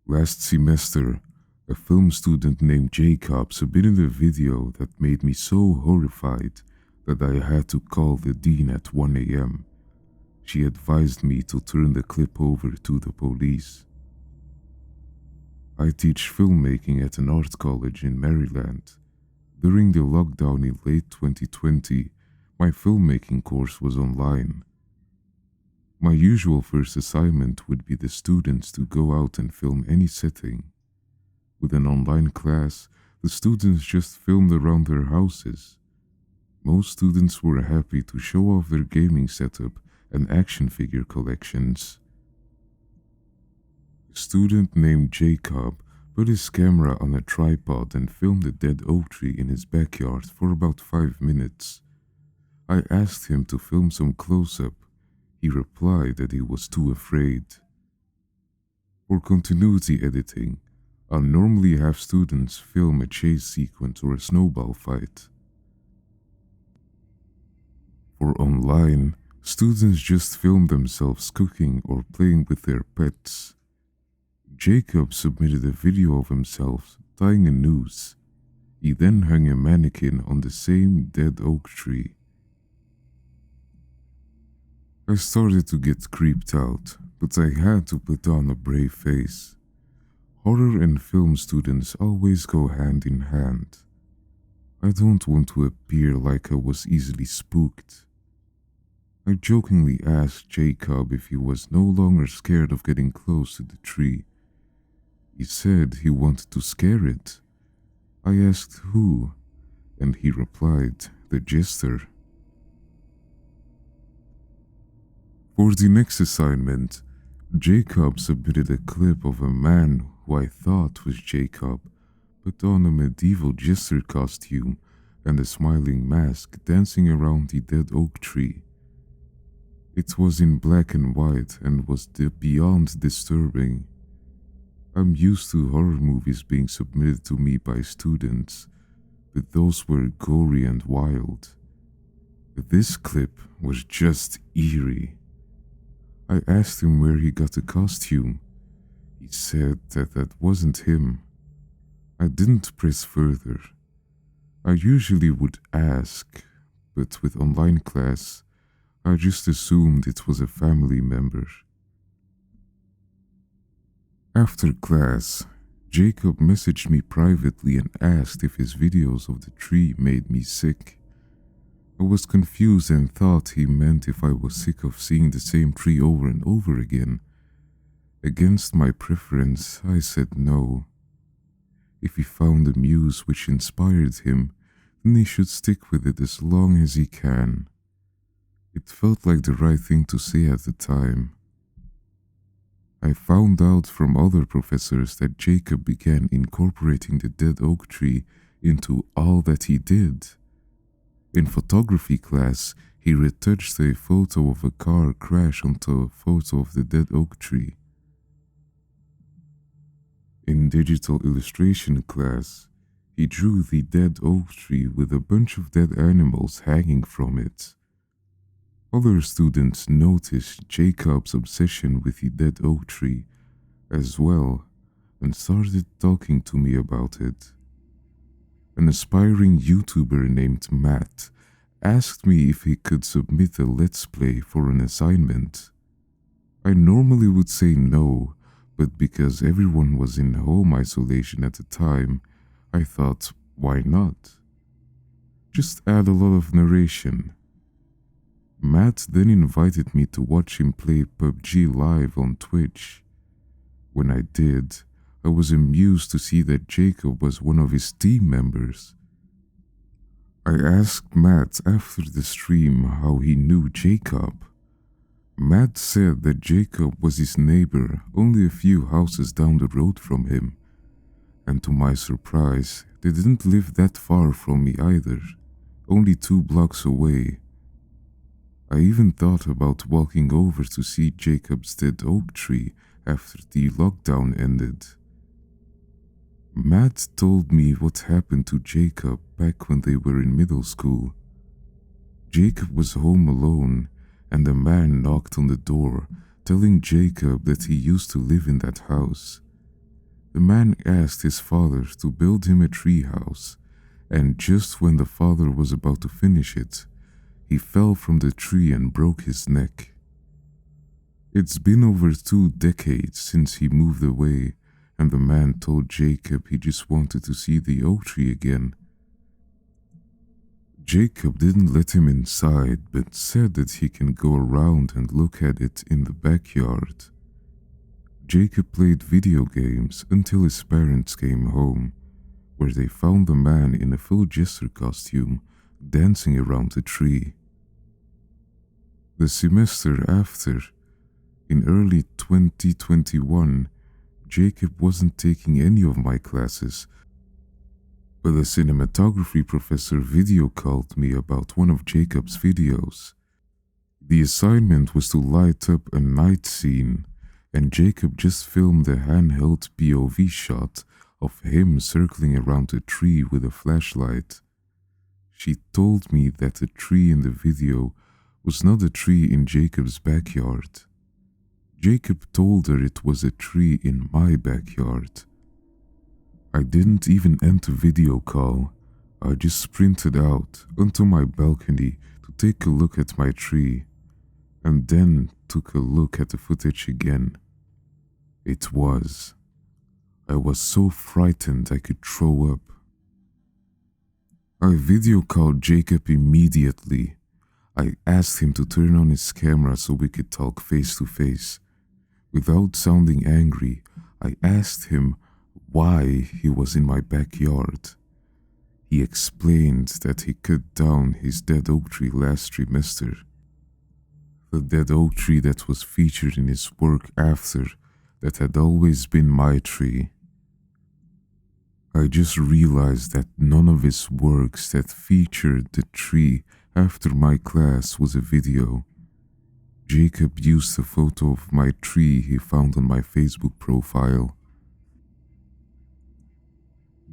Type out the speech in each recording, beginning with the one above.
Last semester, a film student named Jacob submitted a video that made me so horrified that I had to call the dean at 1 a.m. She advised me to turn the clip over to the police. I teach filmmaking at an art college in Maryland. During the lockdown in late 2020, my filmmaking course was online. My usual first assignment would be the students to go out and film any setting. With an online class, the students just filmed around their houses. Most students were happy to show off their gaming setup and action figure collections. A student named Jacob put his camera on a tripod and filmed a dead oak tree in his backyard for about 5 minutes. I asked him to film some close-up. He replied that he was too afraid. For continuity editing, I'll normally have students film a chase sequence or a snowball fight. For online, students just film themselves cooking or playing with their pets. Jacob submitted a video of himself tying a noose. He then hung a mannequin on the same dead oak tree. I started to get creeped out, but I had to put on a brave face. Horror and film students always go hand in hand. I don't want to appear like I was easily spooked. I jokingly asked Jacob if he was no longer scared of getting close to the tree. He said he wanted to scare it. I asked who, and he replied, the jester. For the next assignment, Jacob submitted a clip of a man who I thought was Jacob, put on a medieval jester costume and a smiling mask dancing around the dead oak tree. It was in black and white and was beyond disturbing. I'm used to horror movies being submitted to me by students, but those were gory and wild. This clip was just eerie. I asked him where he got the costume. He said that wasn't him. I didn't press further. I usually would ask, but with online class, I just assumed it was a family member. After class, Jacob messaged me privately and asked if his videos of the tree made me sick. I was confused and thought he meant if I was sick of seeing the same tree over and over again. Against my preference, I said no. If he found a muse which inspired him, then he should stick with it as long as he can. It felt like the right thing to say at the time. I found out from other professors that Jacob began incorporating the dead oak tree into all that he did. In photography class, he retouched a photo of a car crash onto a photo of the dead oak tree. In digital illustration class, he drew the dead oak tree with a bunch of dead animals hanging from it. Other students noticed Jacob's obsession with the dead oak tree as well and started talking to me about it. An aspiring YouTuber named Matt asked me if he could submit a Let's Play for an assignment. I normally would say no, but because everyone was in home isolation at the time, I thought, why not? Just add a lot of narration. Matt then invited me to watch him play PUBG live on Twitch. When I did, I was amused to see that Jacob was one of his team members. I asked Matt after the stream how he knew Jacob. Matt said that Jacob was his neighbor only a few houses down the road from him, and to my surprise, they didn't live that far from me either, only 2 blocks away. I even thought about walking over to see Jacob's dead oak tree after the lockdown ended. Matt told me what happened to Jacob back when they were in middle school. Jacob was home alone, and a man knocked on the door, telling Jacob that he used to live in that house. The man asked his father to build him a treehouse, and just when the father was about to finish it, he fell from the tree and broke his neck. It's been over 2 decades since he moved away, and the man told Jacob he just wanted to see the oak tree again. Jacob didn't let him inside, but said that he can go around and look at it in the backyard. Jacob played video games until his parents came home, where they found the man in a full jester costume dancing around the tree. The semester after, in early 2021, Jacob wasn't taking any of my classes, but the cinematography professor video called me about one of Jacob's videos. The assignment was to light up a night scene, and Jacob just filmed a handheld POV shot of him circling around a tree with a flashlight. She told me that the tree in the video was not a tree in Jacob's backyard. Jacob told her it was a tree in my backyard. I didn't even end the video call. I just sprinted out onto my balcony to take a look at my tree, and then took a look at the footage again. I was so frightened I could throw up. I video called Jacob immediately. I asked him to turn on his camera so we could talk face to face. Without sounding angry, I asked him why he was in my backyard. He explained that he cut down his dead oak tree last trimester. The dead oak tree that was featured in his work after that had always been my tree. I just realized that none of his works that featured the tree after my class was a video. Jacob used a photo of my tree he found on my Facebook profile.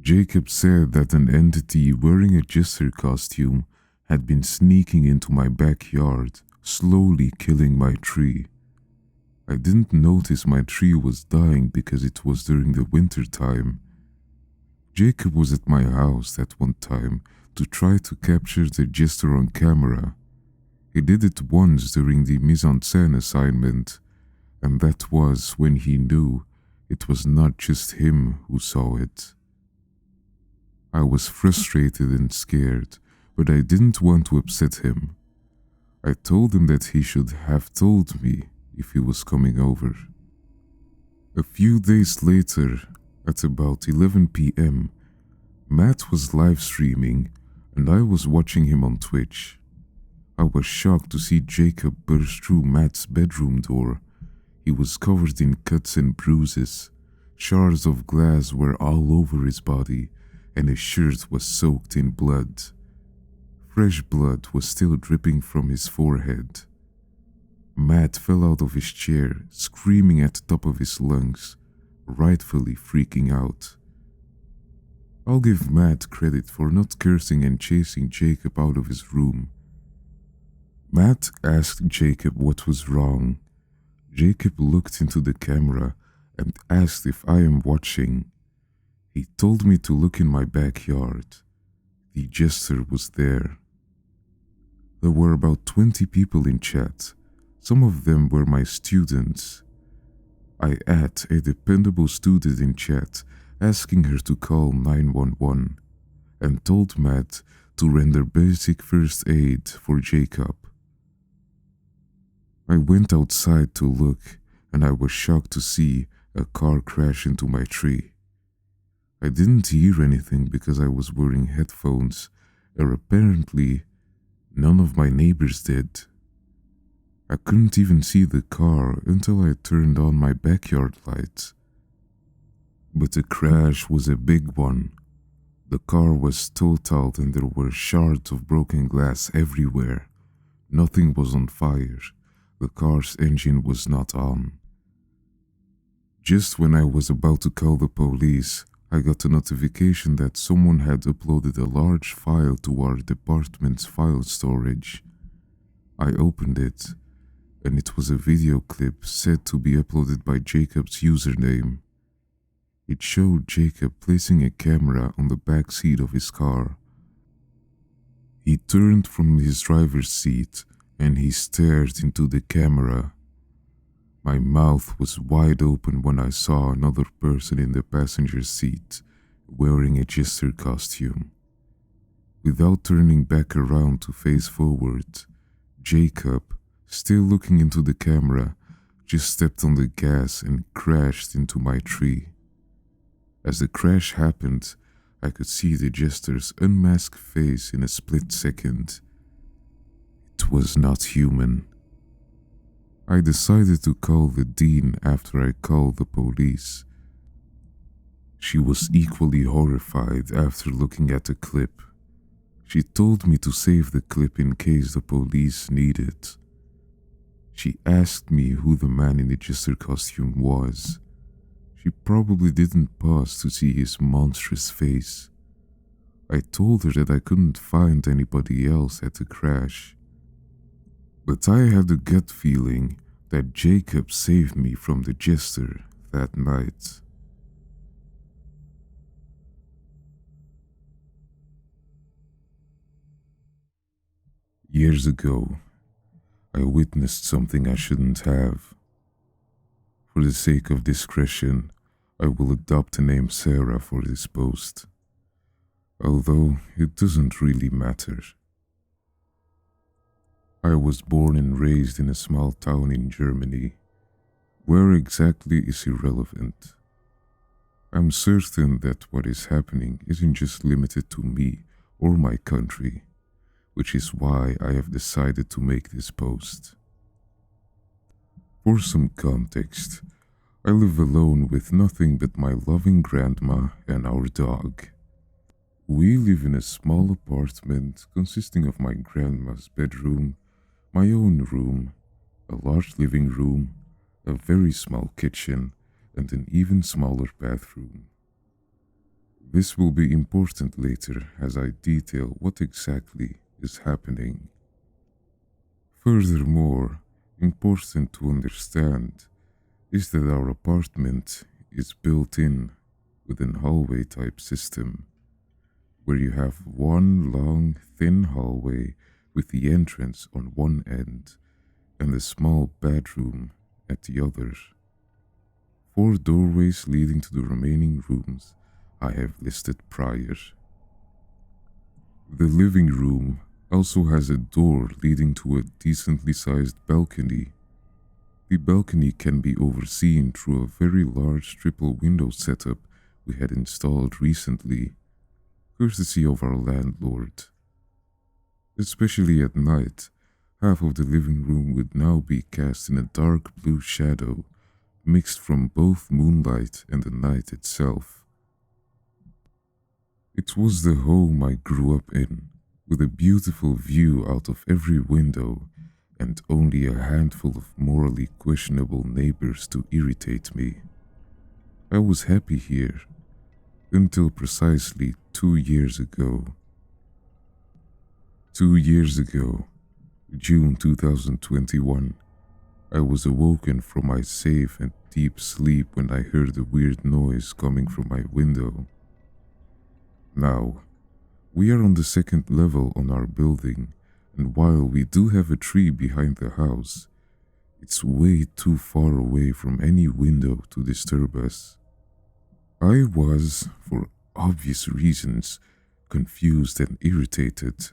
Jacob said that an entity wearing a jester costume had been sneaking into my backyard, slowly killing my tree. I didn't notice my tree was dying because it was during the winter time. Jacob was at my house at one time to try to capture the jester on camera. He did it once during the mise-en-scène assignment, and that was when he knew it was not just him who saw it. I was frustrated and scared, but I didn't want to upset him. I told him that he should have told me if he was coming over. A few days later, at about 11 p.m., Matt was live streaming and I was watching him on Twitch. I was shocked to see Jacob burst through Matt's bedroom door. He was covered in cuts and bruises. Shards of glass were all over his body, and his shirt was soaked in blood. Fresh blood was still dripping from his forehead. Matt fell out of his chair, screaming at the top of his lungs, rightfully freaking out. I'll give Matt credit for not cursing and chasing Jacob out of his room. Matt asked Jacob what was wrong. Jacob looked into the camera and asked if I am watching. He told me to look in my backyard. The jester was there. There were about 20 people in chat. Some of them were my students. I added a dependable student in chat, asking her to call 911, and told Matt to render basic first aid for Jacob. I went outside to look, and I was shocked to see a car crash into my tree. I didn't hear anything because I was wearing headphones, or apparently none of my neighbors did. I couldn't even see the car until I turned on my backyard lights. But the crash was a big one. The car was totaled and there were shards of broken glass everywhere. Nothing was on fire. The car's engine was not on. Just when I was about to call the police, I got a notification that someone had uploaded a large file to our department's file storage. I opened it, and it was a video clip said to be uploaded by Jacob's username. It showed Jacob placing a camera on the back seat of his car. He turned from his driver's seat and he stared into the camera. My mouth was wide open when I saw another person in the passenger seat wearing a jester costume. Without turning back around to face forward, Jacob, still looking into the camera, just stepped on the gas and crashed into my tree. As the crash happened, I could see the jester's unmasked face in a split second. It was not human. I decided to call the dean after I called the police. She was equally horrified after looking at the clip. She told me to save the clip in case the police need it. She asked me who the man in the jester costume was. She probably didn't pause to see his monstrous face. I told her that I couldn't find anybody else at the crash. But I had the gut feeling that Jacob saved me from the jester that night. Years ago, I witnessed something I shouldn't have. For the sake of discretion, I will adopt the name Sarah for this post, although it doesn't really matter. I was born and raised in a small town in Germany. Where exactly is irrelevant. I'm certain that what is happening isn't just limited to me or my country, which is why I have decided to make this post. For some context, I live alone with nothing but my loving grandma and our dog. We live in a small apartment consisting of my grandma's bedroom, my own room, a large living room, a very small kitchen, and an even smaller bathroom. This will be important later as I detail what exactly is happening. Furthermore, important to understand is that our apartment is built in with an hallway type system, where you have one long, thin hallway with the entrance on one end and a small bedroom at the other. 4 doorways leading to the remaining rooms I have listed prior. The living room also has a door leading to a decently sized balcony. The balcony can be overseen through a very large triple window setup we had installed recently, courtesy of our landlord. Especially at night, half of the living room would now be cast in a dark blue shadow, mixed from both moonlight and the night itself. It was the home I grew up in, with a beautiful view out of every window and only a handful of morally questionable neighbors to irritate me. I was happy here, until precisely 2 years ago. 2 years ago, June 2021, I was awoken from my safe and deep sleep when I heard a weird noise coming from my window. Now, we are on the 2nd level on our building, and while we do have a tree behind the house, it's way too far away from any window to disturb us. I was, for obvious reasons, confused and irritated,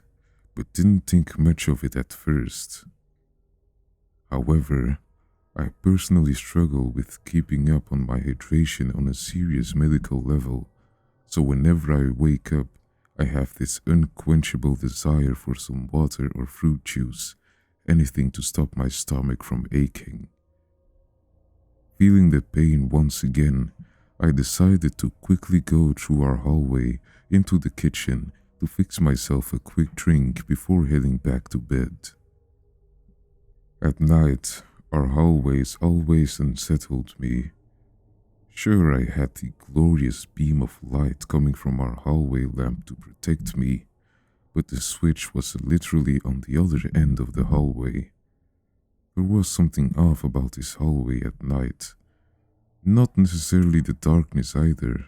but didn't think much of it at first. However, I personally struggle with keeping up on my hydration on a serious medical level, so whenever I wake up, I have this unquenchable desire for some water or fruit juice, anything to stop my stomach from aching. Feeling the pain once again, I decided to quickly go through our hallway into the kitchen to fix myself a quick drink before heading back to bed. At night, our hallways always unsettled me. Sure, I had the glorious beam of light coming from our hallway lamp to protect me, but the switch was literally on the other end of the hallway. There was something off about this hallway at night. Not necessarily the darkness either.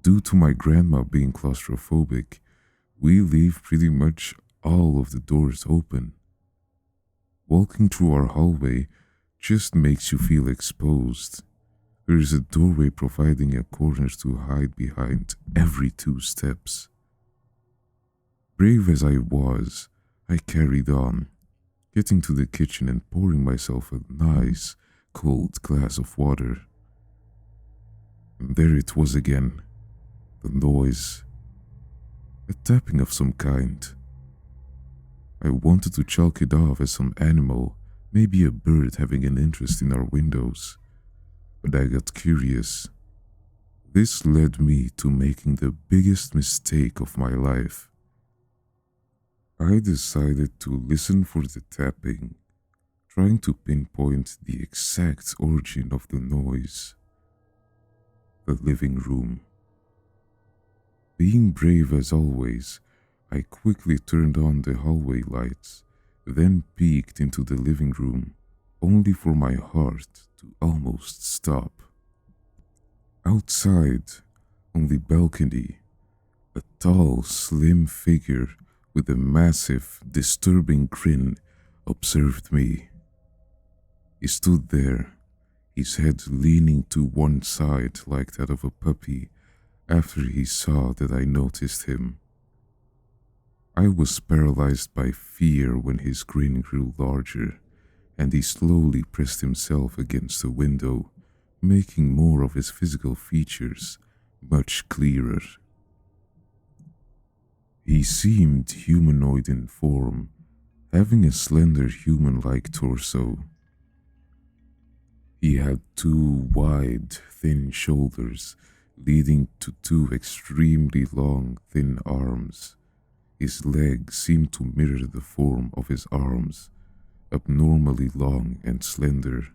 Due to my grandma being claustrophobic, we leave pretty much all of the doors open. Walking through our hallway just makes you feel exposed. There is a doorway providing a corner to hide behind every 2 steps. Brave as I was, I carried on, getting to the kitchen and pouring myself a nice, cold glass of water. And there it was again, the noise, a tapping of some kind. I wanted to chalk it off as some animal, maybe a bird having an interest in our windows, but I got curious. This led me to making the biggest mistake of my life. I decided to listen for the tapping, trying to pinpoint the exact origin of the noise. The living room. Being brave as always, I quickly turned on the hallway lights, then peeked into the living room, only for my heart to almost stop. Outside, on the balcony, a tall, slim figure with a massive, disturbing grin observed me. He stood there, his head leaning to one side like that of a puppy, after he saw that I noticed him. I was paralyzed by fear when his grin grew larger, and he slowly pressed himself against the window, making more of his physical features much clearer. He seemed humanoid in form, having a slender human-like torso. He had 2 wide, thin shoulders, leading to 2 extremely long, thin arms. His legs seemed to mirror the form of his arms, abnormally long and slender.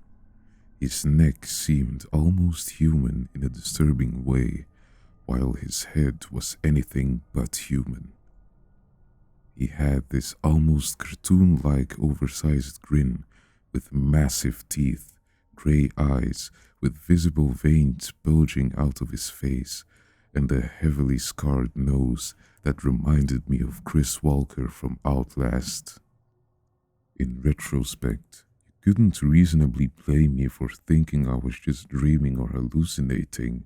His neck seemed almost human in a disturbing way, while his head was anything but human. He had this almost cartoon-like oversized grin with massive teeth, gray eyes with visible veins bulging out of his face, and a heavily scarred nose that reminded me of Chris Walker from Outlast. In retrospect, you couldn't reasonably blame me for thinking I was just dreaming or hallucinating.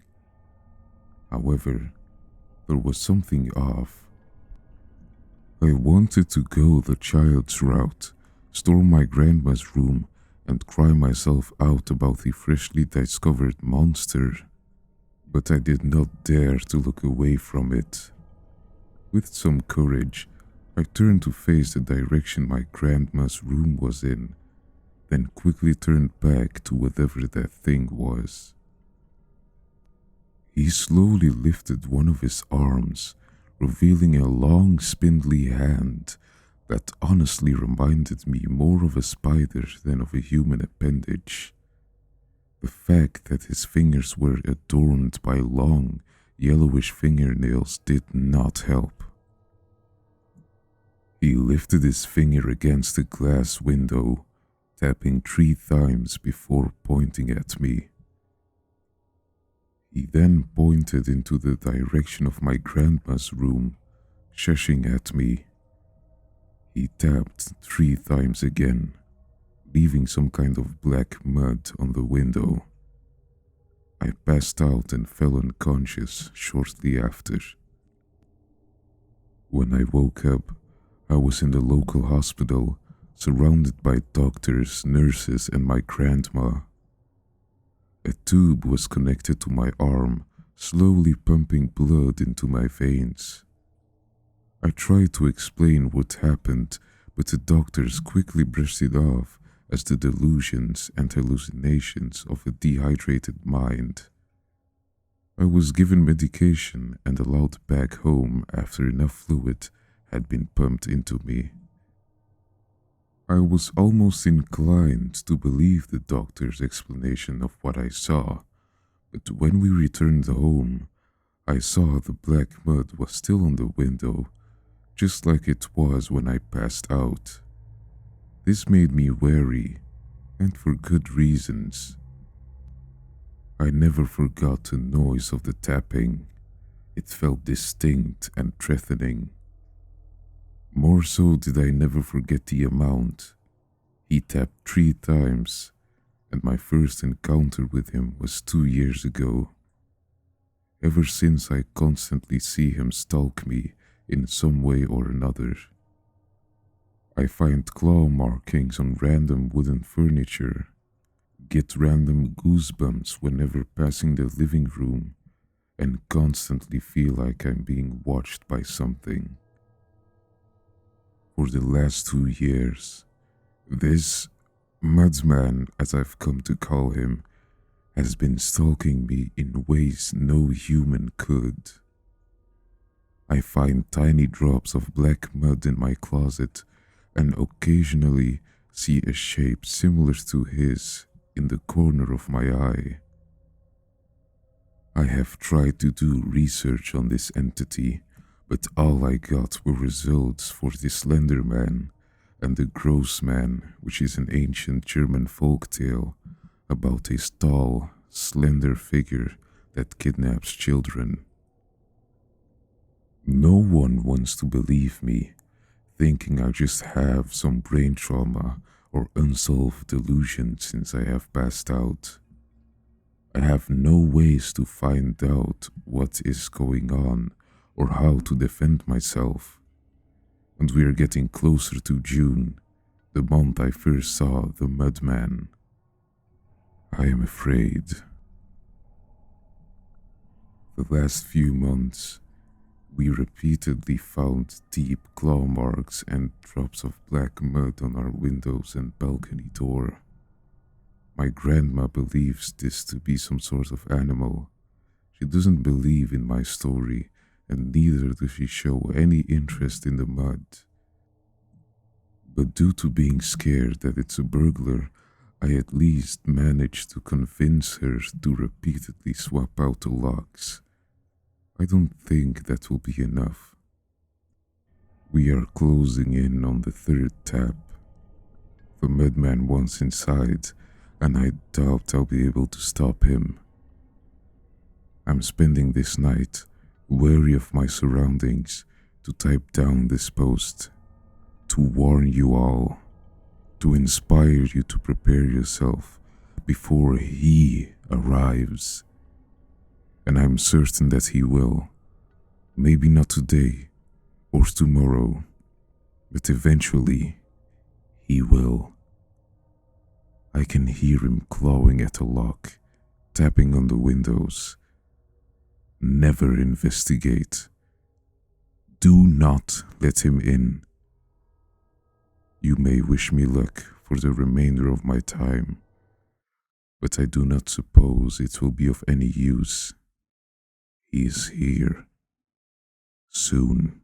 However, there was something off. I wanted to go the child's route, storm my grandma's room, and cry myself out about the freshly discovered monster, but I did not dare to look away from it. With some courage, I turned to face the direction my grandma's room was in, then quickly turned back to whatever that thing was. He slowly lifted one of his arms, revealing a long, spindly hand that honestly reminded me more of a spider than of a human appendage. The fact that his fingers were adorned by long, yellowish fingernails did not help. He lifted his finger against the glass window, tapping 3 times before pointing at me. He then pointed into the direction of my grandma's room, shushing at me. He tapped 3 times again, leaving some kind of black mud on the window. I passed out and fell unconscious shortly after. When I woke up, I was in the local hospital, surrounded by doctors, nurses, and my grandma. A tube was connected to my arm, slowly pumping blood into my veins. I tried to explain what happened, but the doctors quickly brushed it off as the delusions and hallucinations of a dehydrated mind. I was given medication and allowed back home after enough fluid had been pumped into me. I was almost inclined to believe the doctor's explanation of what I saw, but when we returned home, I saw the black mud was still on the window, just like it was when I passed out. This made me wary, and for good reasons. I never forgot the noise of the tapping. It felt distinct and threatening. More so did I never forget the amount. He tapped 3 times, and my first encounter with him was 2 years ago. Ever since, I constantly see him stalk me in some way or another. I find claw markings on random wooden furniture, get random goosebumps whenever passing the living room, and constantly feel like I'm being watched by something. For the last 2 years, this Mudman, as I've come to call him, has been stalking me in ways no human could. I find tiny drops of black mud in my closet and occasionally see a shape similar to his in the corner of my eye. I have tried to do research on this entity, but all I got were results for the Slender Man and the Gross Man, which is an ancient German folk tale about a tall, slender figure that kidnaps children. No one wants to believe me, thinking I just have some brain trauma or unsolved delusion since I have passed out. I have no ways to find out what is going on or how to defend myself. And we are getting closer to June, the month I first saw the Mudman. I am afraid. The last few months, we repeatedly found deep claw marks and drops of black mud on our windows and balcony door. My grandma believes this to be some sort of animal. She doesn't believe in my story, and neither does she show any interest in the mud. But due to being scared that it's a burglar, I at least managed to convince her to repeatedly swap out the locks. I don't think that will be enough. We are closing in on the third tap. The Mudman wants inside, and I doubt I'll be able to stop him. I'm spending this night, wary of my surroundings, to type down this post, to warn you all, to inspire you to prepare yourself before he arrives. And I'm certain that he will. Maybe not today or tomorrow, but eventually he will. I can hear him clawing at a lock, tapping on the windows. Never investigate. Do not let him in. You may wish me luck for the remainder of my time, but I do not suppose it will be of any use. He is here. Soon.